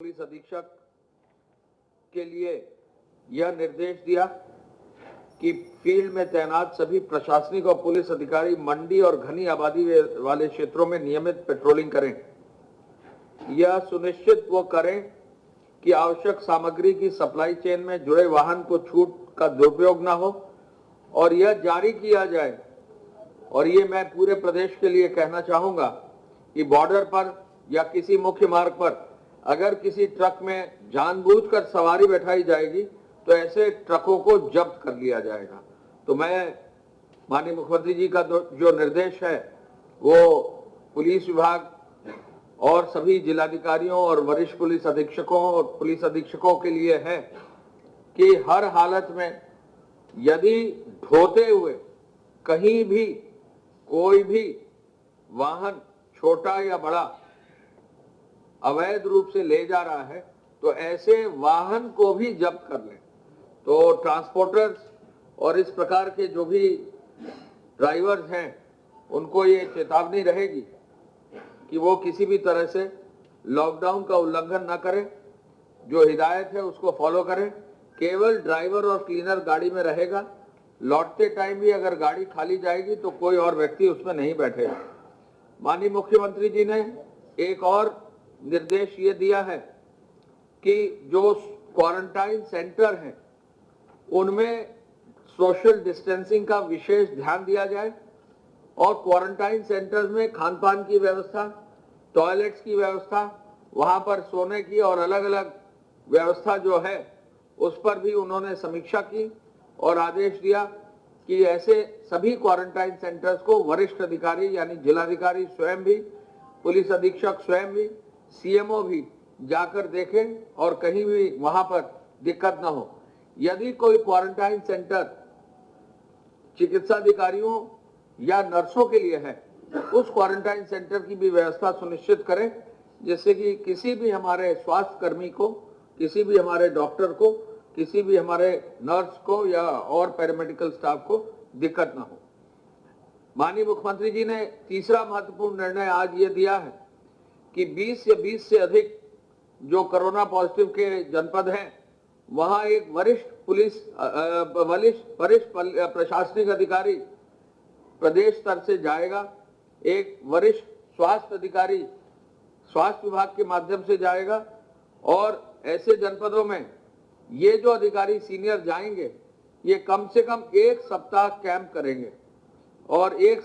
Police अधीक्षक के लिए यह निर्देश दिया कि फील्ड में तैनात सभी प्रशासनिक और पुलिस अधिकारी मंडी और घनी आबादी वाले क्षेत्रों में नियमित पेट्रोलिंग करें। यह सुनिश्चित वो करें कि आवश्यक सामग्री की सप्लाई चेन में जुड़े वाहन को छूट का दुरुपयोग न हो और यह जारी किया जाए। और ये मैं पूरे प्रदेश के लिए कहना चाहूंगा कि बॉर्डर पर या किसी मुख्य मार्ग पर अगर किसी ट्रक में जानबूझकर सवारी बैठाई जाएगी तो ऐसे ट्रकों को जब्त कर लिया जाएगा। तो मैं माननीय मुख्यमंत्री जी का जो निर्देश है वो पुलिस विभाग और सभी जिलाधिकारियों और वरिष्ठ पुलिस अधीक्षकों और पुलिस अधीक्षकों के लिए है कि हर हालत में यदि ढोते हुए कहीं भी कोई भी वाहन छोटा या बड़ा अवैध रूप से ले जा रहा है तो ऐसे वाहन को भी जब्त कर लें। तो ट्रांसपोर्टर्स और इस प्रकार के जो भी ड्राइवर्स हैं उनको ये चेतावनी रहेगी कि वो किसी भी तरह से लॉकडाउन का उल्लंघन न करें, जो हिदायत है उसको फॉलो करें। केवल ड्राइवर और क्लीनर गाड़ी में रहेगा। लौटते टाइम भी अगर गाड़ी खाली जाएगी तो कोई और व्यक्ति उसमें नहीं बैठेगा। माननीय मुख्यमंत्री जी ने एक और निर्देश ये दिया है कि जो क्वारंटाइन सेंटर हैं उनमें सोशल डिस्टेंसिंग का विशेष ध्यान दिया जाए और क्वारंटाइन सेंटर्स में खान पान की व्यवस्था, टॉयलेट्स की व्यवस्था, वहां पर सोने की और अलग अलग व्यवस्था जो है उस पर भी उन्होंने समीक्षा की और आदेश दिया कि ऐसे सभी क्वारंटाइन सेंटर्स को वरिष्ठ अधिकारी यानी जिलाधिकारी स्वयं भी, पुलिस अधीक्षक स्वयं भी, सीएमओ भी जाकर देखें और कहीं भी वहां पर दिक्कत ना हो। यदि कोई क्वारंटाइन सेंटर चिकित्सा अधिकारियों या नर्सों के लिए है, उस क्वारंटाइन सेंटर की भी व्यवस्था सुनिश्चित करें जिससे कि किसी भी हमारे स्वास्थ्य कर्मी को, किसी भी हमारे डॉक्टर को, किसी भी हमारे नर्स को या और पैरामेडिकल स्टाफ को दिक्कत ना हो। माननीय मुख्यमंत्री जी ने तीसरा महत्वपूर्ण निर्णय आज ये दिया है कि 20 से अधिक जो कोरोना पॉजिटिव के जनपद हैं वहां एक वरिष्ठ प्रशासनिक अधिकारी प्रदेश स्तर से जाएगा, एक वरिष्ठ स्वास्थ्य अधिकारी स्वास्थ्य विभाग के माध्यम से जाएगा और ऐसे जनपदों में ये जो अधिकारी सीनियर जाएंगे ये कम से कम एक सप्ताह कैंप करेंगे और एक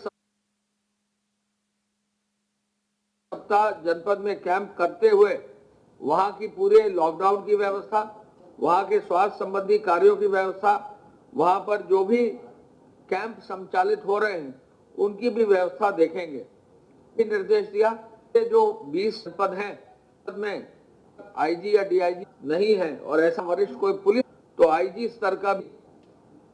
सप्ताह जनपद में कैंप करते हुए वहां की पूरे लॉकडाउन की व्यवस्था, वहां के स्वास्थ्य संबंधी कार्यों की व्यवस्था, वहां पर जो भी कैंप संचालित हो रहे हैं उनकी भी व्यवस्था देखेंगे। निर्देश दिया कि जो 20 पद हैं में आईजी या डीआईजी नहीं है और ऐसा वरिष्ठ कोई पुलिस तो आईजी स्तर का भी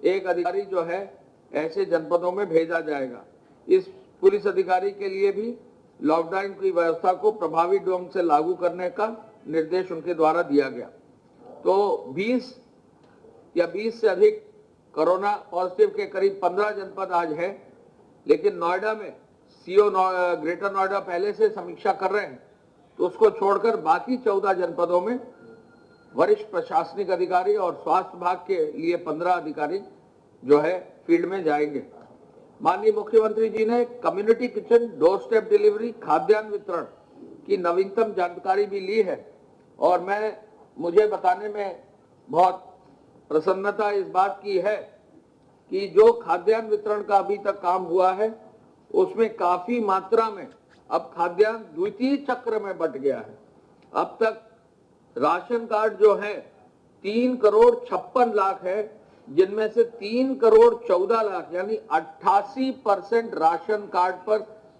एक अधिकारी जो है ऐसे जनपदों में भेजा जाएगा। इस पुलिस अधिकारी के लिए भी लॉकडाउन की व्यवस्था को प्रभावी ढंग से लागू करने का निर्देश उनके द्वारा दिया गया। तो 20 से अधिक कोरोना पॉजिटिव के करीब 15 जनपद आज है, लेकिन नोएडा में सीओ ग्रेटर नोएडा पहले से समीक्षा कर रहे हैं तो उसको छोड़कर बाकी 14 जनपदों में वरिष्ठ प्रशासनिक अधिकारी और स्वास्थ्य विभाग के लिए 15 अधिकारी जो है फील्ड में जाएंगे। माननीय मुख्यमंत्री जी ने community kitchen, door step delivery, खाद्यान्न वितरण की नवीनतम जानकारी भी ली है और मुझे बताने में बहुत प्रसन्नता इस बात की है कि जो खाद्यान्न वितरण का अभी तक काम हुआ है उसमें काफी मात्रा में अब खाद्यान्न द्वितीय चक्र में बंट गया है। अब तक राशन कार्ड जो है 3,56,00,000 है, जिनमें से 3,14,00,000 यानी 88% राशन कार्ड पर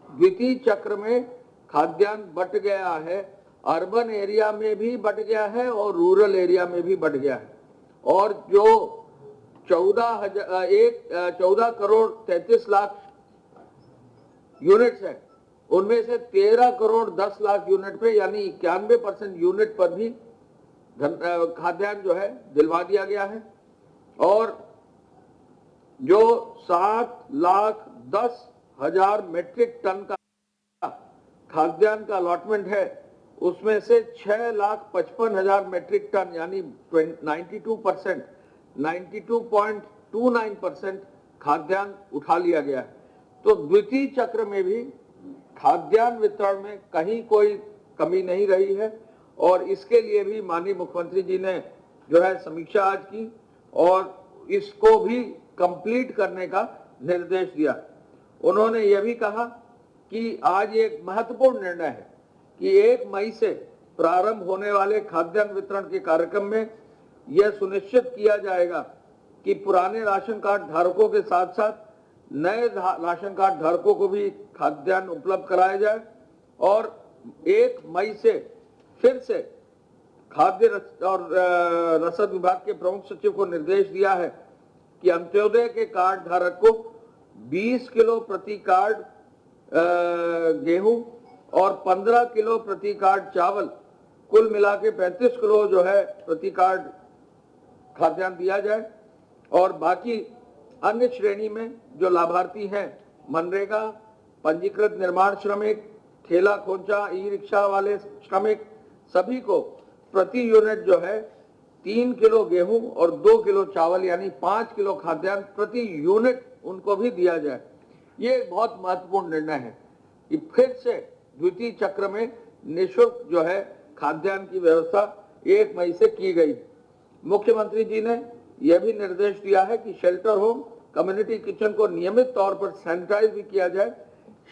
द्वितीय चक्र में खाद्यान्न बंट गया है। अर्बन एरिया में भी बंट गया है और रूरल एरिया में भी बंट गया है और जो 14,33,00,000 यूनिट्स है उनमें से 13,10,00,000 यूनिट पे यानी 91% यूनिट पर भी खाद्यान्न जो है दिलवा दिया गया है और जो 7,10,000 मेट्रिक टन का खाद्यान्न का अलॉटमेंट है उसमें से 6,55,000 मेट्रिक टन यानी 92%, 92.29% खाद्यान्न उठा लिया गया है। तो द्वितीय चक्र में भी खाद्यान्न वितरण में कहीं कोई कमी नहीं रही है और इसके लिए भी माननीय मुख्यमंत्री जी ने जो है समीक्षा आज की और इसको भी कंप्लीट करने का निर्देश दिया। उन्होंने यह भी कहा कि आज एक महत्वपूर्ण निर्णय है कि 1 मई से प्रारंभ होने वाले खाद्यान्न वितरण के कार्यक्रम में यह सुनिश्चित किया जाएगा कि पुराने राशन कार्ड धारकों के साथ साथ नए राशन कार्ड धारकों को भी खाद्यान्न उपलब्ध कराया जाए और 1 मई से फिर से खाद्य और रसद विभाग के प्रमुख सचिव को निर्देश दिया है कि अंत्योदय के कार्ड धारक को 20 किलो प्रति कार्ड गेहूं और 15 किलो प्रति कार्ड चावल, कुल मिला के 35 किलो जो है प्रति कार्ड खाद्यान्न दिया जाए और बाकी अन्य श्रेणी में जो लाभार्थी हैं मनरेगा, पंजीकृत निर्माण श्रमिक, ठेला खोंचा, ई रिक्शा वाले श्रमिक, सभी को प्रति यूनिट जो है 3 किलो गेहूं और 2 किलो चावल यानी 5 किलो खाद्यान्न प्रति यूनिट उनको भी दिया जाए। ये एक बहुत महत्वपूर्ण निर्णय है कि फिर से द्वितीय चक्र में निःशुल्क जो है खाद्यान्न की व्यवस्था 1 मई से की गई। मुख्यमंत्री जी ने यह भी निर्देश दिया है कि शेल्टर होम, कम्युनिटी किचन को नियमित तौर पर सैनिटाइज भी किया जाए।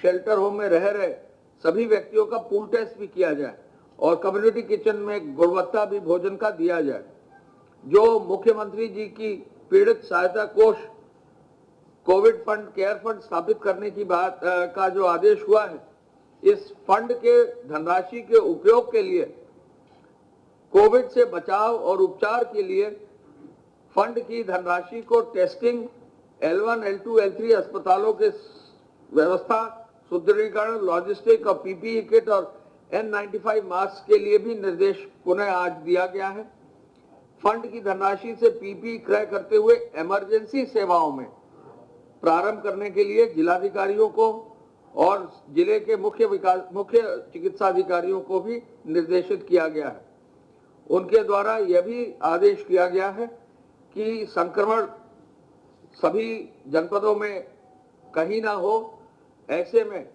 शेल्टर होम में रह रहे सभी व्यक्तियों का पूल टेस्ट भी किया जाए और कम्युनिटी किचन में गुणवत्ता भी भोजन का दिया जाए। जो मुख्यमंत्री जी की पीड़ित सहायता कोष कोविड फंड, केयर फंड स्थापित करने की बात का जो आदेश हुआ है, इस फंड के धनराशि के उपयोग के लिए कोविड से बचाव और उपचार के लिए फंड की धनराशि को टेस्टिंग, L1, L2, L3 अस्पतालों के व्यवस्था, सुदृढ़ीकरण, लॉजिस्टिक और पीपीई किट और N95 मास्क के लिए भी निर्देश पुनः आज दिया गया है। फंड की धनराशि से पीपीई क्रय करते हुए इमरजेंसी सेवाओं में प्रारंभ करने के लिए जिलाधिकारियों को और जिले के मुख्य चिकित्सा अधिकारियों को भी निर्देशित किया गया है। उनके द्वारा यह भी आदेश किया गया है कि संक्रमण सभी जनपदों में कहीं ना हो, ऐसे में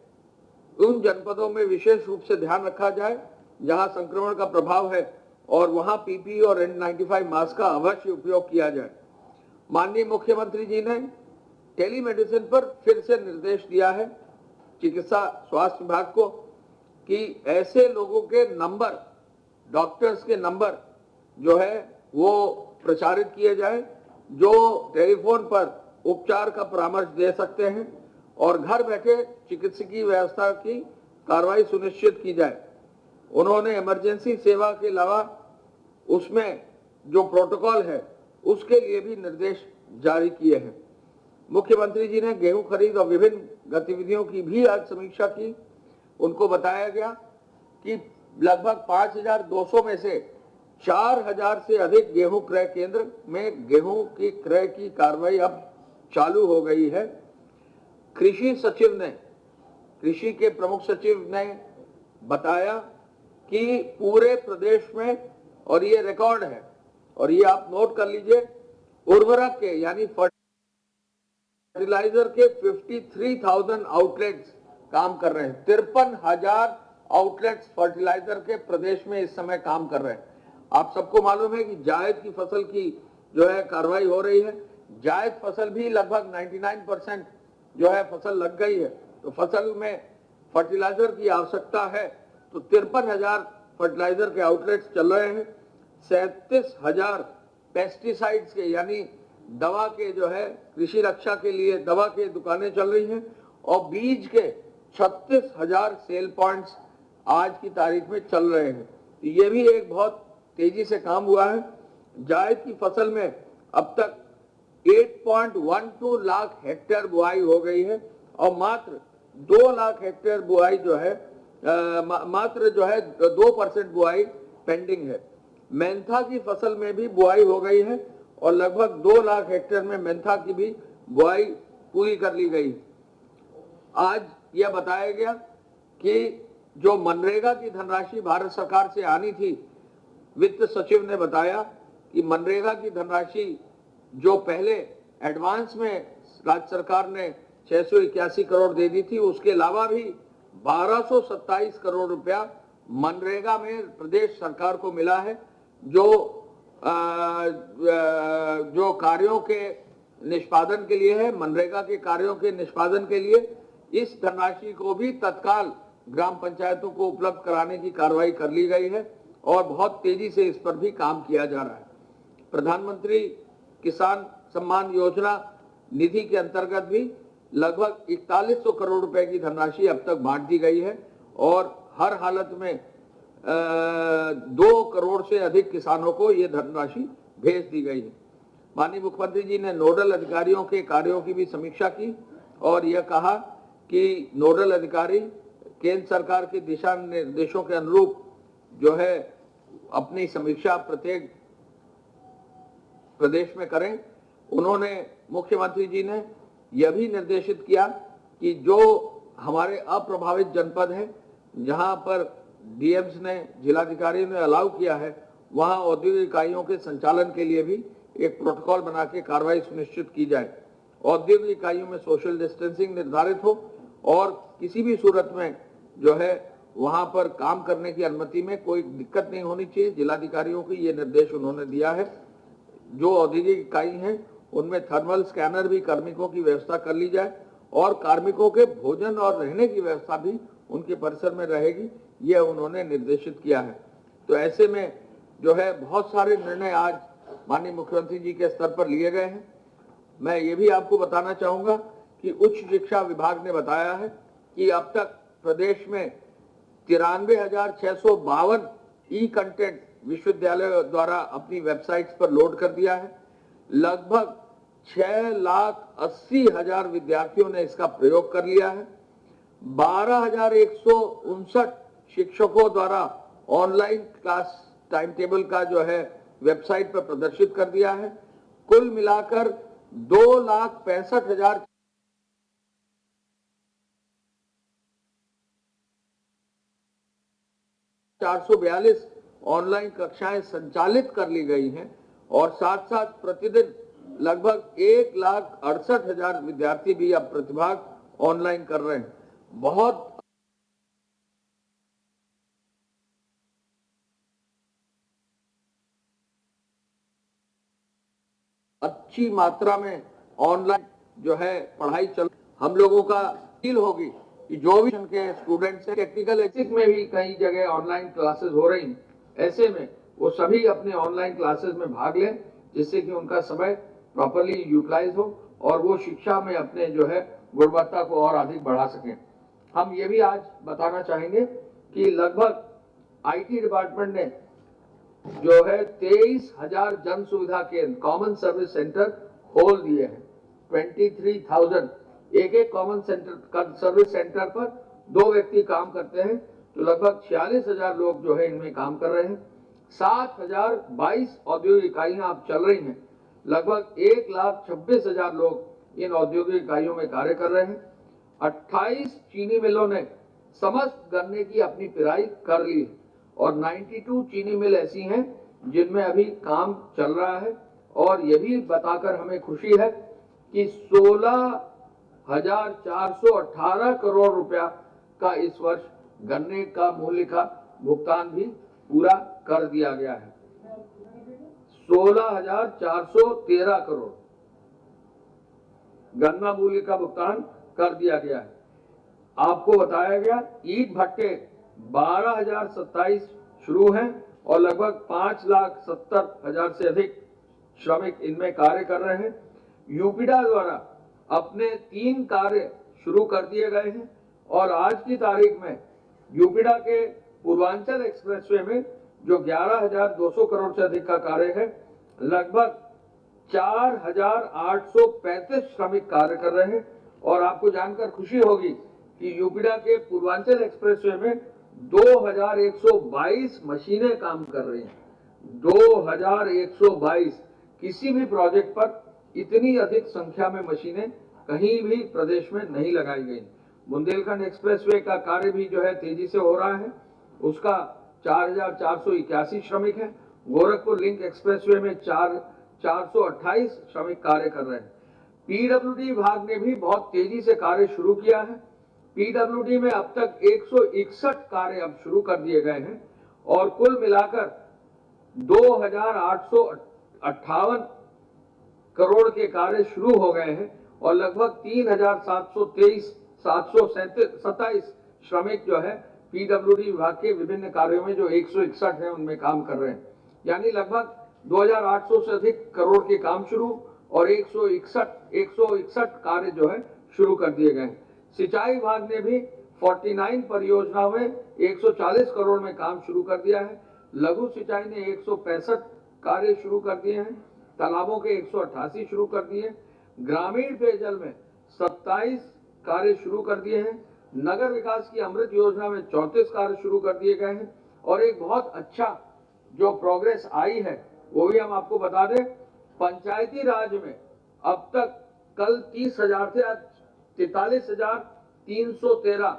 उन जनपदों में विशेष रूप से ध्यान रखा जाए जहां संक्रमण का प्रभाव है और वहां पीपीई और N95 मास्क का अवश्य उपयोग किया जाए। माननीय मुख्यमंत्री जी ने टेलीमेडिसिन पर फिर से निर्देश दिया है चिकित्सा स्वास्थ्य विभाग को कि ऐसे लोगों के नंबर, डॉक्टर्स के नंबर जो है वो प्रचारित किए जाए जो टेलीफोन पर उपचार का परामर्श दे सकते हैं और घर बैठे चिकित्सकीय व्यवस्था की कार्रवाई सुनिश्चित की जाए। उन्होंने इमरजेंसी सेवा के अलावा उसमें जो प्रोटोकॉल है उसके लिए भी निर्देश जारी किए हैं। मुख्यमंत्री जी ने गेहूं खरीद और विभिन्न गतिविधियों की भी आज समीक्षा की। उनको बताया गया कि लगभग 5,200 में से 4,000 से अधिक गेहूं क्रय केंद्र में गेहूं की क्रय की कार्रवाई अब चालू हो गई है। कृषि सचिव ने, कृषि के प्रमुख सचिव ने बताया कि पूरे प्रदेश में, और ये रिकॉर्ड है और ये आप नोट कर लीजिए, उर्वरक के यानी फर्टिलाइजर के 53,000 आउटलेट्स काम कर रहे हैं। 53,000 आउटलेट्स फर्टिलाइजर के प्रदेश में इस समय काम कर रहे हैं। आप सबको मालूम है कि जायद की फसल की जो है कार्रवाई हो रही है। जायद फसल भी लगभग 99% जो है फसल लग गई है। तो फसल में फर्टिलाइजर की आवश्यकता है तो 53,000 फर्टिलाइजर के आउटलेट्स चल रहे हैं। 37,000 पेस्टिसाइड्स के यानी दवा के जो है कृषि रक्षा के लिए दवा के दुकानें चल रही हैं और बीज के 36,000 सेल पॉइंट्स आज की तारीख में चल रहे हैं। ये भी एक बहुत तेजी से काम हुआ है। जायद की फसल में अब तक 8.12 लाख हेक्टेयर बुआई हो गई है और मात्र 2 लाख हेक्टेयर बुआई जो है मात्र जो है 2% बुआई पेंडिंग है। मेंथा की फसल में भी बुआई हो गई है और लगभग 2 लाख हेक्टेयर में मेंथा की भी बुआई पूरी कर ली गई। आज यह बताया गया कि जो मनरेगा की धनराशि भारत सरकार से आनी थी, वित्त सचिव ने बताया कि मनरेगा की धनराशि जो पहले एडवांस में राज्य सरकार ने 681 करोड़ दे दी थी, उसके अलावा भी 1227 करोड़ रुपया मनरेगा में प्रदेश सरकार को मिला है, जो कार्यों के निष्पादन के लिए है। मनरेगा के कार्यों के निष्पादन के लिए इस धनराशि को भी तत्काल ग्राम पंचायतों को उपलब्ध कराने की कार्रवाई कर ली गई है और बहुत तेजी से इस पर भी काम किया जा रहा है। प्रधानमंत्री किसान सम्मान योजना निधि के अंतर्गत भी लगभग 4100 करोड़ रुपए की धनराशि अब तक बांट दी गई है और हर हालत में 2 करोड़ से अधिक किसानों को ये धनराशि भेज दी गई है। माननीय मुख्यमंत्री जी ने नोडल अधिकारियों के कार्यों की भी समीक्षा की और यह कहा कि नोडल अधिकारी केंद्र सरकार के दिशा निर्देशों के अनुरूप जो है अपनी समीक्षा प्रत्येक प्रदेश में करें। उन्होंने मुख्यमंत्री जी ने यह भी निर्देशित किया कि जो हमारे अप्रभावित जनपद हैं, जहां पर डीएम्स ने, जिलाधिकारी ने अलाउ किया है, वहां औद्योगिक इकाइयों के संचालन के लिए भी एक प्रोटोकॉल बना के कार्रवाई सुनिश्चित की जाए। औद्योगिक इकाइयों में सोशल डिस्टेंसिंग निर्धारित हो और किसी भी सूरत में जो है वहां पर काम करने की अनुमति में कोई दिक्कत नहीं होनी चाहिए। जिलाधिकारियों को ये निर्देश उन्होंने दिया है। जो औद्योगिक इकाई हैं उनमें थर्मल स्कैनर भी कार्मिकों की व्यवस्था कर ली जाए और कार्मिकों के भोजन और रहने की व्यवस्था भी उनके परिसर में रहेगी, यह उन्होंने निर्देशित किया है। तो ऐसे में जो है बहुत सारे निर्णय आज माननीय मुख्यमंत्री जी के स्तर पर लिए गए हैं। मैं ये भी आपको बताना चाहूंगा कि उच्च शिक्षा विभाग ने बताया है कि अब तक प्रदेश में 93,652 ई कंटेंट विश्वविद्यालय द्वारा अपनी वेबसाइट्स पर लोड कर दिया है। लगभग 6,80,000 विद्यार्थियों ने इसका प्रयोग कर लिया है। 12,159 शिक्षकों द्वारा ऑनलाइन क्लास टाइम टेबल का जो है वेबसाइट पर प्रदर्शित कर दिया है। कुल मिलाकर 2,65,442 ऑनलाइन कक्षाएं संचालित कर ली गई हैं और साथ साथ प्रतिदिन लगभग 1,68,000 विद्यार्थी भी अब प्रतिभाग ऑनलाइन कर रहे हैं। बहुत अच्छी मात्रा में ऑनलाइन जो है पढ़ाई चल। हम लोगों का फील होगी कि जो भी के स्टूडेंट्स हैं, टेक्निकल एथिक में भी कई जगह ऑनलाइन क्लासेस हो रही हैं, ऐसे में वो सभी अपने ऑनलाइन क्लासेस में भाग लें, जिससे कि उनका समय प्रॉपर्ली यूटिलाइज हो और वो शिक्षा में अपने जो है गुणवत्ता को और अधिक बढ़ा सकें। हम ये भी आज बताना चाहेंगे कि लगभग आईटी डिपार्टमेंट ने जो है 23,000 जन सुविधा केंद्र, कॉमन सर्विस सेंटर खोल दिए हैं। 23,000 एक कॉमन सर्विस सेंटर पर 2 व्यक्ति काम करते हैं, तो लगभग 46,000 लोग जो है इनमें काम कर रहे हैं। 7,022 औद्योगिक इकाइयां अब चल रही हैं। लगभग 1,26,000 लोग इन औद्योगिक इकाइयों में कार्य कर रहे हैं। 28 चीनी मिलों ने समस्त गन्ने की अपनी पिराई कर ली है और 92 चीनी मिल ऐसी हैं जिनमें अभी काम चल रहा है। और यह भी बताकर हमें खुशी है कि 16,418 करोड़ रुपया का इस वर्ष गन्ने का मूल्य का भुगतान भी पूरा कर दिया गया है। 16,413 करोड़ गन्ना मूल्य का भुगतान कर दिया गया है। आपको बताया गया ईंट भट्टे 12,027 शुरू हैं और लगभग 5,70,000 से अधिक श्रमिक इनमें कार्य कर रहे हैं। यूपीडा द्वारा अपने 3 कार्य शुरू कर दिए गए हैं और आज की तारीख में यूपीडा के पूर्वांचल एक्सप्रेसवे में जो 11,200 करोड़ से अधिक का कार्य है, लगभग 4,835 श्रमिक कार्य कर रहे हैं। और आपको जानकर खुशी होगी कि यूपीडा के पूर्वांचल एक्सप्रेसवे में 2,122 मशीनें काम कर रही हैं। 2,122 किसी भी प्रोजेक्ट पर इतनी अधिक संख्या में मशीनें कहीं भी प्रदेश में नहीं लगाई गई। बुंदेलखंड एक्सप्रेसवे का कार्य भी जो है तेजी से हो रहा है, उसका 4,481 श्रमिक है। गोरखपुर लिंक एक्सप्रेसवे में 428 श्रमिक कार्य कर रहे हैं। पीडब्ल्यूडी विभाग ने भी बहुत तेजी से कार्य शुरू किया है। पीडब्ल्यूडी में अब तक 161 कार्य अब शुरू कर दिए गए हैं और कुल मिलाकर 2,858 करोड़ के कार्य शुरू हो गए हैं और लगभग 3,727 श्रमिक जो है पीडब्ल्यूडी विभाग के विभिन्न कार्यों में जो 161 है उनमें काम कर रहे हैं। यानी लगभग 2,800 से अधिक करोड़ के काम शुरू और 161 कार्य जो है शुरू कर दिए गए। सिंचाई विभाग ने भी 49 परियोजनाओं में 140 करोड़ में काम शुरू कर दिया है। लघु सिंचाई ने 165 कार्य शुरू कर दिए हैं। तालाबों के 188 शुरू कर दिए। ग्रामीण पेयजल में 27 कार्य शुरू कर दिए हैं। नगर विकास की अमृत योजना में 34 कार्य शुरू कर दिए गए हैं और एक बहुत अच्छा जो प्रोग्रेस आई है वो भी हम आपको बता दें। पंचायती राज में अब तक कल 30,000 से आज 43,313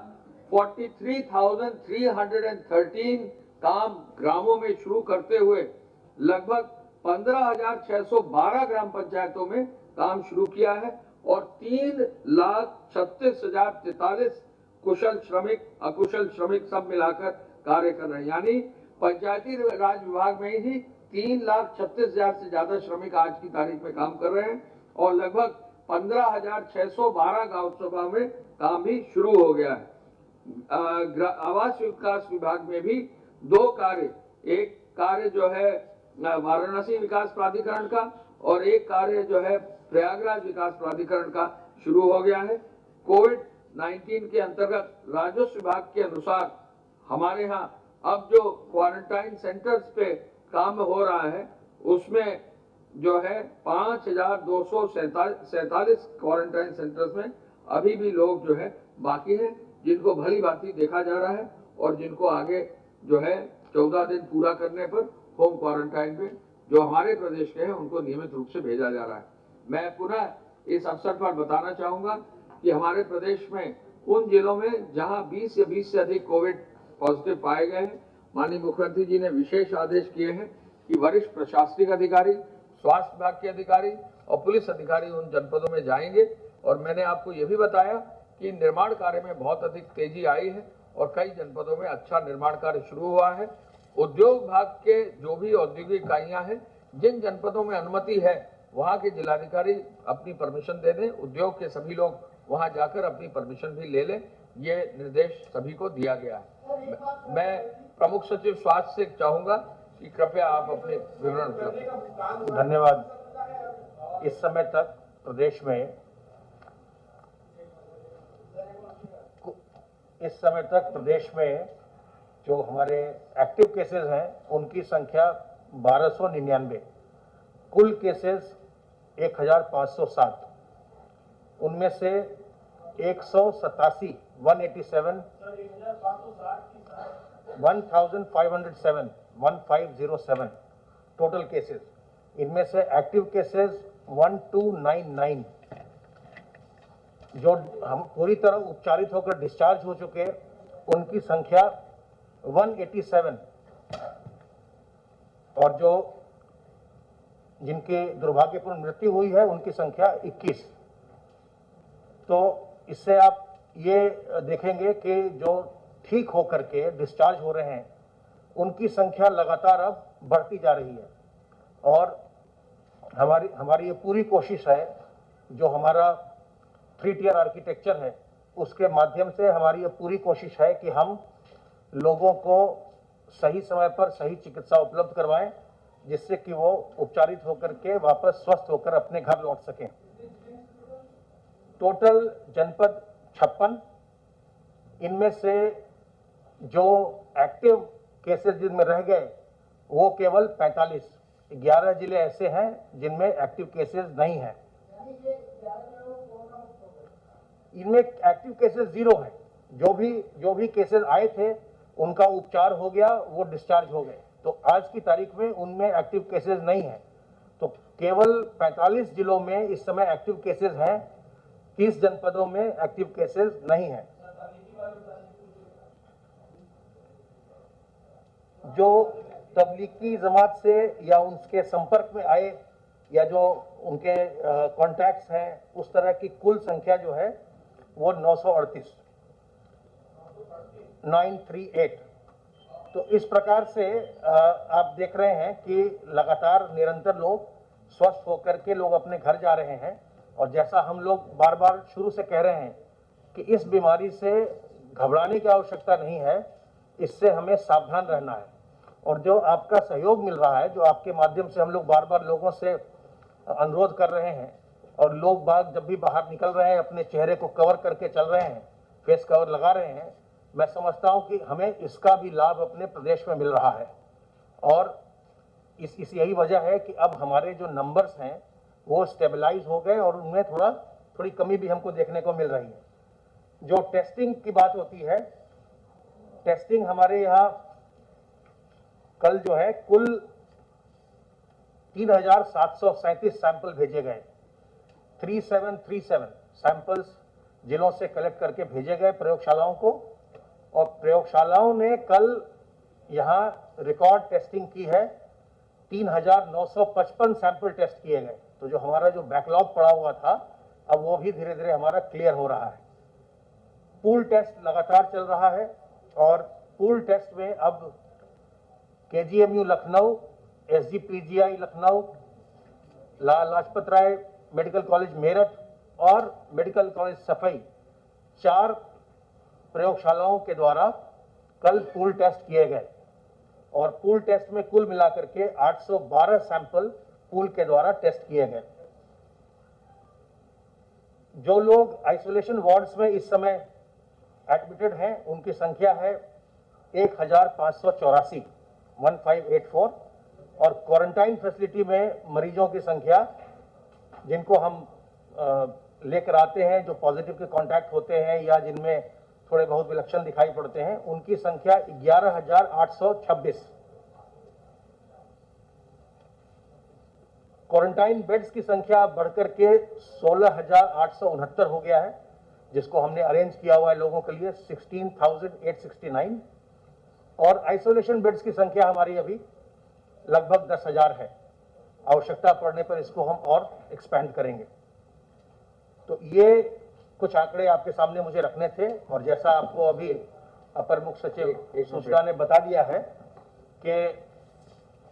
43,313 काम ग्रामों में शुरू करते हुए लगभग 15,612 ग्राम पंचायतों में काम शुरू किया है और 3,36,043 कुशल श्रमिक अकुशल श्रमिक सब मिलाकर कार्य कर रहे हैं। यानी पंचायती राज विभाग में ही 3,36,000 से ज्यादा श्रमिक आज की तारीख में काम कर रहे हैं और लगभग 15,612 गांव सभा में काम भी शुरू हो गया है। आवास विकास विभाग में भी 2 कार्य, एक कार्य जो है वाराणसी विकास प्राधिकरण का और एक कार्य जो है प्रयागराज विकास प्राधिकरण का शुरू हो गया है। कोविड-19 के अंतर्गत राजस्व विभाग के अनुसार हमारे यहाँ अब जो क्वारंटाइन सेंटर्स पे काम हो रहा है उसमें जो है 5,247 क्वारंटाइन सेंटर्स में अभी भी लोग जो है बाकी हैं, जिनको भली भांति देखा जा रहा है और जिनको आगे जो है 14 दिन पूरा करने पर होम क्वारंटाइन पे जो हमारे प्रदेश के हैं उनको नियमित रूप से भेजा जा रहा है। मैं पुनः इस अवसर पर बताना चाहूंगा कि हमारे प्रदेश में उन जिलों में जहां 20 या 20 से अधिक कोविड पॉजिटिव पाए गए हैं, माननीय मुख्यमंत्री जी ने विशेष आदेश किए हैं कि वरिष्ठ प्रशासनिक अधिकारी, स्वास्थ्य विभाग के अधिकारी और पुलिस अधिकारी उन जनपदों में जाएंगे। और मैंने आपको यह भी बताया कि निर्माण कार्य में बहुत अधिक तेजी आई है और कई जनपदों में अच्छा निर्माण कार्य शुरू हुआ है। उद्योग विभाग के जो भी औद्योगिक इकाइयां हैं, जिन जनपदों में अनुमति है वहां के जिलाधिकारी अपनी परमिशन दे दें, उद्योग के सभी लोग वहां जाकर अपनी परमिशन भी ले लें। ये निर्देश सभी को दिया गया है। मैं प्रमुख सचिव स्वास्थ्य से चाहूंगा कि कृपया आप अपने विवरण उपलब्ध। धन्यवाद। इस समय तक प्रदेश में जो हमारे एक्टिव केसेस हैं उनकी संख्या 1299, कुल केसेस 1,507, उनमें से 187 1507 टोटल केसेस। इनमें से एक्टिव केसेस 1299, जो हम पूरी तरह उपचारित होकर डिस्चार्ज हो चुके उनकी संख्या 187 और जो जिनके दुर्भाग्यपूर्ण मृत्यु हुई है उनकी संख्या 21। तो इससे आप ये देखेंगे कि जो ठीक होकर के डिस्चार्ज हो रहे हैं उनकी संख्या लगातार अब बढ़ती जा रही है और हमारी ये पूरी कोशिश है, जो हमारा 3 टियर आर्किटेक्चर है उसके माध्यम से हमारी ये पूरी कोशिश है कि हम लोगों को सही समय पर सही चिकित्सा उपलब्ध करवाएं, जिससे कि वो उपचारित होकर के वापस स्वस्थ होकर अपने घर लौट सकें। टोटल जनपद 56, इनमें से जो एक्टिव केसेस जिनमें रह गए वो केवल 45। 11 जिले ऐसे हैं जिनमें एक्टिव केसेस नहीं हैं। इनमें एक्टिव केसेस 0 है। जो भी केसेस आए थे उनका उपचार हो गया, वो डिस्चार्ज हो गए। तो आज की तारीख में उनमें एक्टिव केसेस नहीं है। तो केवल 45 जिलों में इस समय एक्टिव केसेस हैं, 30 जनपदों में एक्टिव केसेस नहीं है। जो तबलीगी जमात से या उनके संपर्क में आए या जो उनके कॉन्टैक्ट्स हैं, उस तरह की कुल संख्या जो है वो 938। तो इस प्रकार से आप देख रहे हैं कि लगातार निरंतर लोग स्वस्थ होकर के लोग अपने घर जा रहे हैं। और जैसा हम लोग बार बार शुरू से कह रहे हैं कि इस बीमारी से घबराने की आवश्यकता नहीं है, इससे हमें सावधान रहना है। और जो आपका सहयोग मिल रहा है, जो आपके माध्यम से हम लोग बार बार लोगों से अनुरोध कर रहे हैं, और लोग बाग जब भी बाहर निकल रहे हैं अपने चेहरे को कवर करके चल रहे हैं, फेस कवर लगा रहे हैं, मैं समझता हूं कि हमें इसका भी लाभ अपने प्रदेश में मिल रहा है। और इस यही वजह है कि अब हमारे जो नंबर्स हैं वो स्टेबलाइज हो गए और उनमें थोड़ी कमी भी हमको देखने को मिल रही है। जो टेस्टिंग की बात होती है, टेस्टिंग हमारे यहाँ कल जो है कुल 3737 सैंपल भेजे गए। 3737 सैंपल्स जिलों से कलेक्ट करके भेजे गए प्रयोगशालाओं को, और प्रयोगशालाओं ने कल यहाँ रिकॉर्ड टेस्टिंग की है। 3955 सैंपल टेस्ट किए गए। तो जो हमारा जो बैकलॉग पड़ा हुआ था, अब वो भी धीरे धीरे हमारा क्लियर हो रहा है। पूल टेस्ट लगातार चल रहा है, और पूल टेस्ट में अब KGMU Lucknow, SGPGI Lucknow, Lala Lajpat Rai medical college Meerut और मेडिकल कॉलेज सफई, 4 प्रयोगशालाओं के द्वारा कल पूल टेस्ट किए गए। और पूल टेस्ट में कुल मिलाकर के 812 सैंपल पूल के द्वारा टेस्ट किए गए। जो लोग आइसोलेशन वार्ड्स में इस समय एडमिटेड हैं, उनकी संख्या है 1584, 1584। और क्वारंटाइन फैसिलिटी में मरीजों की संख्या, जिनको हम लेकर आते हैं, जो पॉजिटिव के कांटेक्ट होते हैं या जिनमें थोड़े बहुत विलक्षण दिखाई पड़ते हैं, उनकी संख्या 11,826। क्वारंटाइन बेड्स की संख्या बढ़कर के 16,869 हो गया है, जिसको हमने अरेंज किया हुआ है लोगों के लिए 16,869। और आइसोलेशन बेड्स की संख्या हमारी अभी लगभग 10,000 है। आवश्यकता पड़ने पर इसको हम और एक्सपेंड करेंगे। तो ये कुछ आंकड़े आपके सामने मुझे रखने थे। और जैसा आपको अभी अपर मुख्य सचिव सूचना ने बता दिया है कि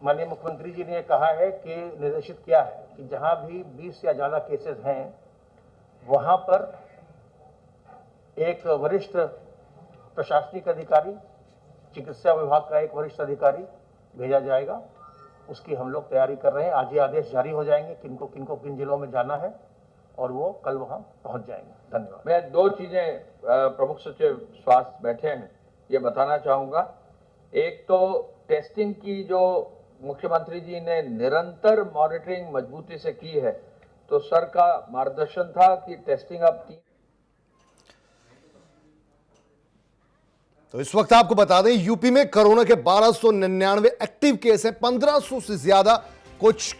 माननीय मुख्यमंत्री जी ने कहा है कि निर्देशित किया है कि जहां भी 20 या ज्यादा केसेस हैं, वहां पर एक वरिष्ठ प्रशासनिक अधिकारी, चिकित्सा विभाग का एक वरिष्ठ अधिकारी भेजा जाएगा। उसकी हम लोग तैयारी कर रहे हैं। आज ये आदेश जारी हो जाएंगे किनको किनको किन जिलों में जाना है, और वो कल वहां पहुंच जाएंगे। धन्यवाद। मैं 2 चीजें प्रमुख सचिव स्वास्थ्य बैठे हैं ये बताना चाहूंगा। एक तो टेस्टिंग की जो मुख्यमंत्री जी ने निरंतर मॉनिटरिंग मजबूती से की है, तो सर का मार्गदर्शन था कि टेस्टिंग अब 3। तो इस वक्त आपको बता दें, यूपी में कोरोना के 1299 एक्टिव केस हैं, 1500 से ज्यादा कुछ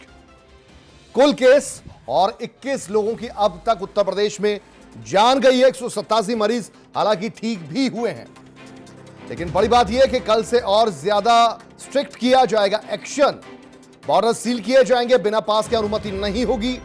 कुल केस, और 21 लोगों की अब तक उत्तर प्रदेश में जान गई है। 187 मरीज हालांकि ठीक भी हुए हैं। लेकिन बड़ी बात यह है कि कल से और ज्यादा स्ट्रिक्ट किया जाएगा एक्शन। बॉर्डर सील किए जाएंगे, बिना पास की अनुमति नहीं होगी।